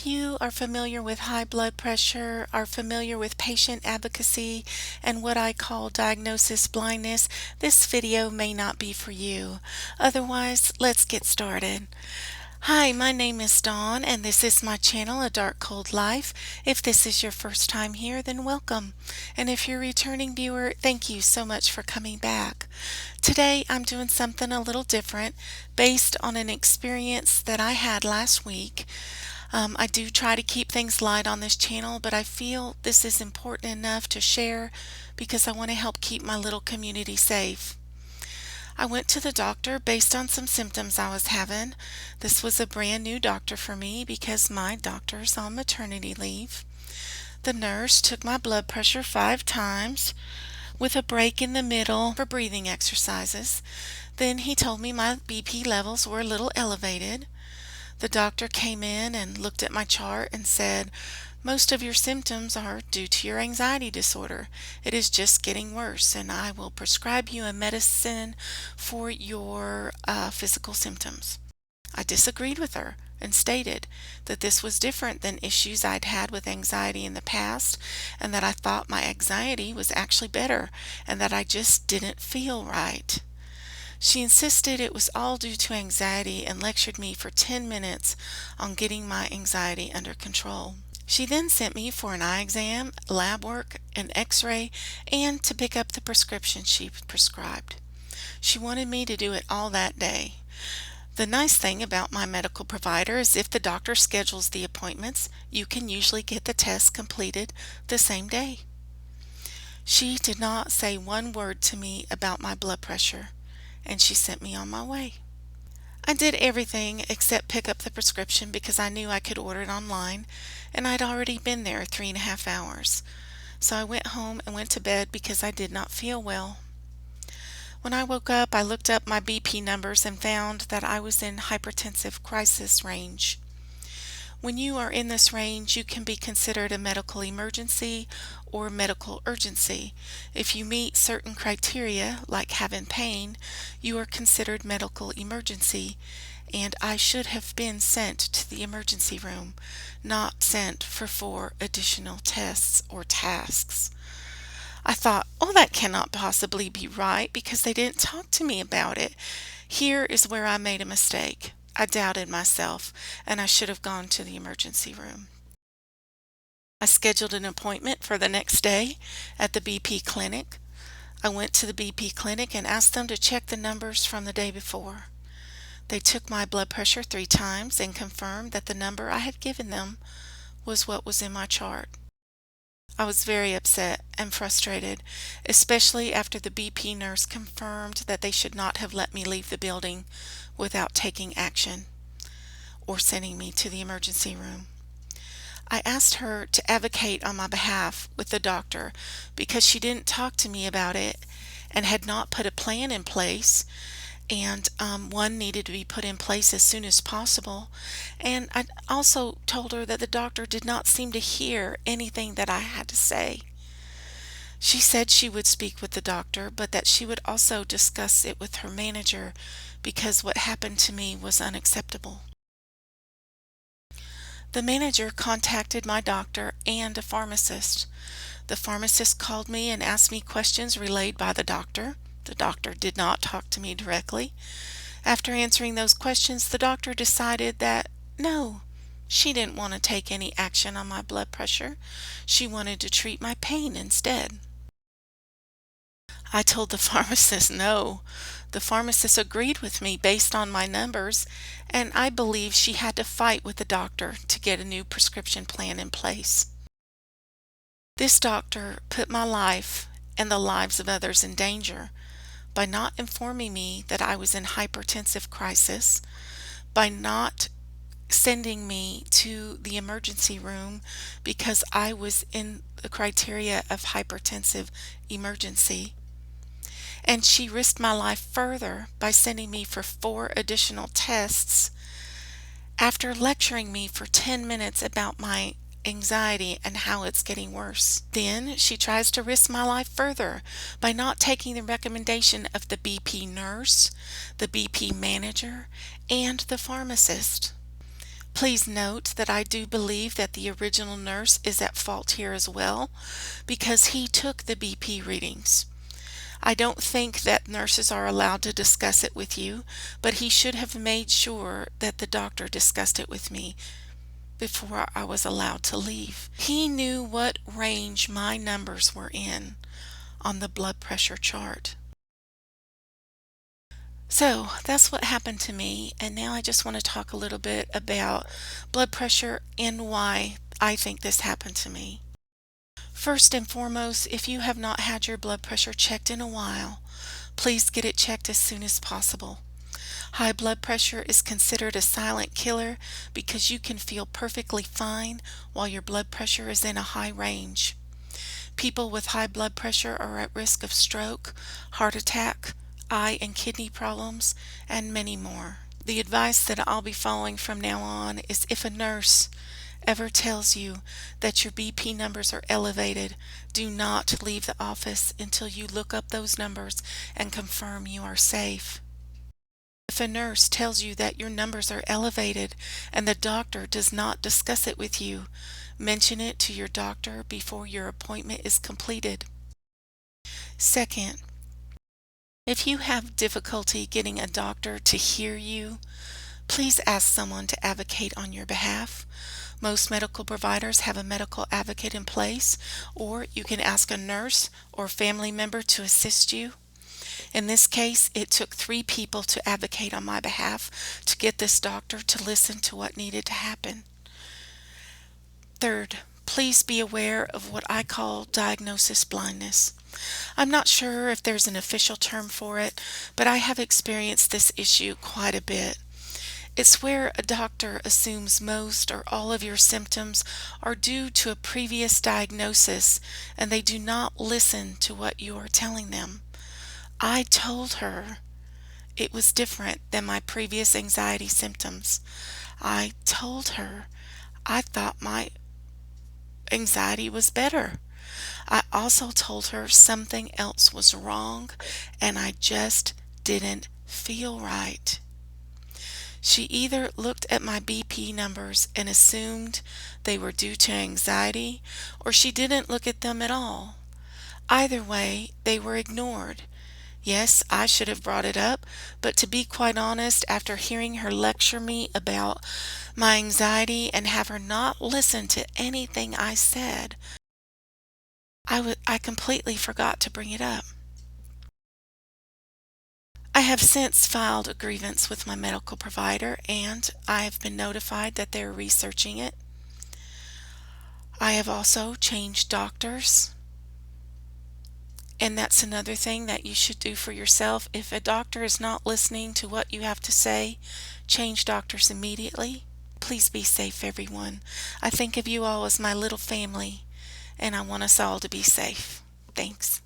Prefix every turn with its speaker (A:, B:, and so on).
A: If you are familiar with high blood pressure, are familiar with patient advocacy, and what I call diagnosis blindness, this video may not be for you. Otherwise, let's get started. Hi, my name is Dawn, and this is my channel, A Dark Cold Life. If this is your first time here, then welcome. And if you're a returning viewer, thank you so much for coming back. Today, I'm doing something a little different based on an experience that I had last week. I do try to keep things light on this channel, but I feel this is important enough to share because I want to help keep my little community safe. I went to the doctor based on some symptoms I was having. This was a brand new doctor for me because my doctor's on maternity leave. The nurse took my blood pressure 5 times with a break in the middle for breathing exercises. Then he told me my BP levels were a little elevated. The doctor came in and looked at my chart and said, "Most of your symptoms are due to your anxiety disorder. It is just getting worse, and I will prescribe you a medicine for your physical symptoms." I disagreed with her and stated that this was different than issues I'd had with anxiety in the past, and that I thought my anxiety was actually better and that I just didn't feel right. She insisted it was all due to anxiety and lectured me for 10 minutes on getting my anxiety under control. She then sent me for an eye exam, lab work, an x-ray, and to pick up the prescription she prescribed. She wanted me to do it all that day. The nice thing about my medical provider is if the doctor schedules the appointments, you can usually get the tests completed the same day. She did not say one word to me about my blood pressure, and she sent me on my way. I did everything except pick up the prescription because I knew I could order it online, and I'd already been there 3.5 hours. So I went home and went to bed because I did not feel well. When I woke up, I looked up my BP numbers and found that I was in hypertensive crisis range. When you are in this range, you can be considered a medical emergency or medical urgency. If you meet certain criteria, like having pain, you are considered medical emergency, and I should have been sent to the emergency room, not sent for 4 additional tests or tasks. I thought, oh, that cannot possibly be right because they didn't talk to me about it. Here is where I made a mistake. I doubted myself, and I should have gone to the emergency room. I scheduled an appointment for the next day at the BP clinic. I went to the BP clinic and asked them to check the numbers from the day before. They took my blood pressure 3 times and confirmed that the number I had given them was what was in my chart. I was very upset and frustrated, especially after the BP nurse confirmed that they should not have let me leave the building without taking action or sending me to the emergency room. I asked her to advocate on my behalf with the doctor because she didn't talk to me about it and had not put a plan in place, and one needed to be put in place as soon as possible. And I also told her that the doctor did not seem to hear anything that I had to say. She said she would speak with the doctor, but that she would also discuss it with her manager because what happened to me was unacceptable. The manager contacted my doctor and a pharmacist. The pharmacist called me and asked me questions relayed by the doctor. The doctor did not talk to me directly. After answering those questions, the doctor decided that no, she didn't want to take any action on my blood pressure. She wanted to treat my pain instead. I told the pharmacist no. The pharmacist agreed with me based on my numbers, and I believe she had to fight with the doctor to get a new prescription plan in place. This doctor put my life and the lives of others in danger by not informing me that I was in hypertensive crisis, by not sending me to the emergency room because I was in the criteria of hypertensive emergency. And she risked my life further by sending me for 4 additional tests after lecturing me for 10 minutes about my anxiety and how it's getting worse. Then she tries to risk my life further by not taking the recommendation of the BP nurse, the BP manager, and the pharmacist. Please note that I do believe that the original nurse is at fault here as well because he took the BP readings. I don't think that nurses are allowed to discuss it with you, but he should have made sure that the doctor discussed it with me before I was allowed to leave. He knew what range my numbers were in on the blood pressure chart. So that's what happened to me, and now I just want to talk a little bit about blood pressure and why I think this happened to me. First and foremost, if you have not had your blood pressure checked in a while, please get it checked as soon as possible. High blood pressure is considered a silent killer because you can feel perfectly fine while your blood pressure is in a high range. People with high blood pressure are at risk of stroke, heart attack, eye and kidney problems, and many more. The advice that I'll be following from now on is if a nurse ever tells you that your BP numbers are elevated, do not leave the office until you look up those numbers and confirm you are safe. If a nurse tells you that your numbers are elevated and the doctor does not discuss it with you, mention it to your doctor before your appointment is completed. Second, if you have difficulty getting a doctor to hear you, please ask someone to advocate on your behalf. Most medical providers have a medical advocate in place, or you can ask a nurse or family member to assist you. In this case, it took 3 people to advocate on my behalf to get this doctor to listen to what needed to happen. Third, please be aware of what I call diagnosis blindness. I'm not sure if there's an official term for it, but I have experienced this issue quite a bit. It's where a doctor assumes most or all of your symptoms are due to a previous diagnosis and they do not listen to what you are telling them. I told her it was different than my previous anxiety symptoms. I told her I thought my anxiety was better. I also told her something else was wrong and I just didn't feel right. She either looked at my BP numbers and assumed they were due to anxiety, or she didn't look at them at all. Either way, they were ignored. Yes, I should have brought it up, but to be quite honest, after hearing her lecture me about my anxiety and have her not listen to anything I said, I completely forgot to bring it up. I have since filed a grievance with my medical provider and I have been notified that they're researching it. I have also changed doctors, and that's another thing that you should do for yourself. If a doctor is not listening to what you have to say, change doctors immediately. Please be safe, everyone. I think of you all as my little family, and I want us all to be safe. Thanks.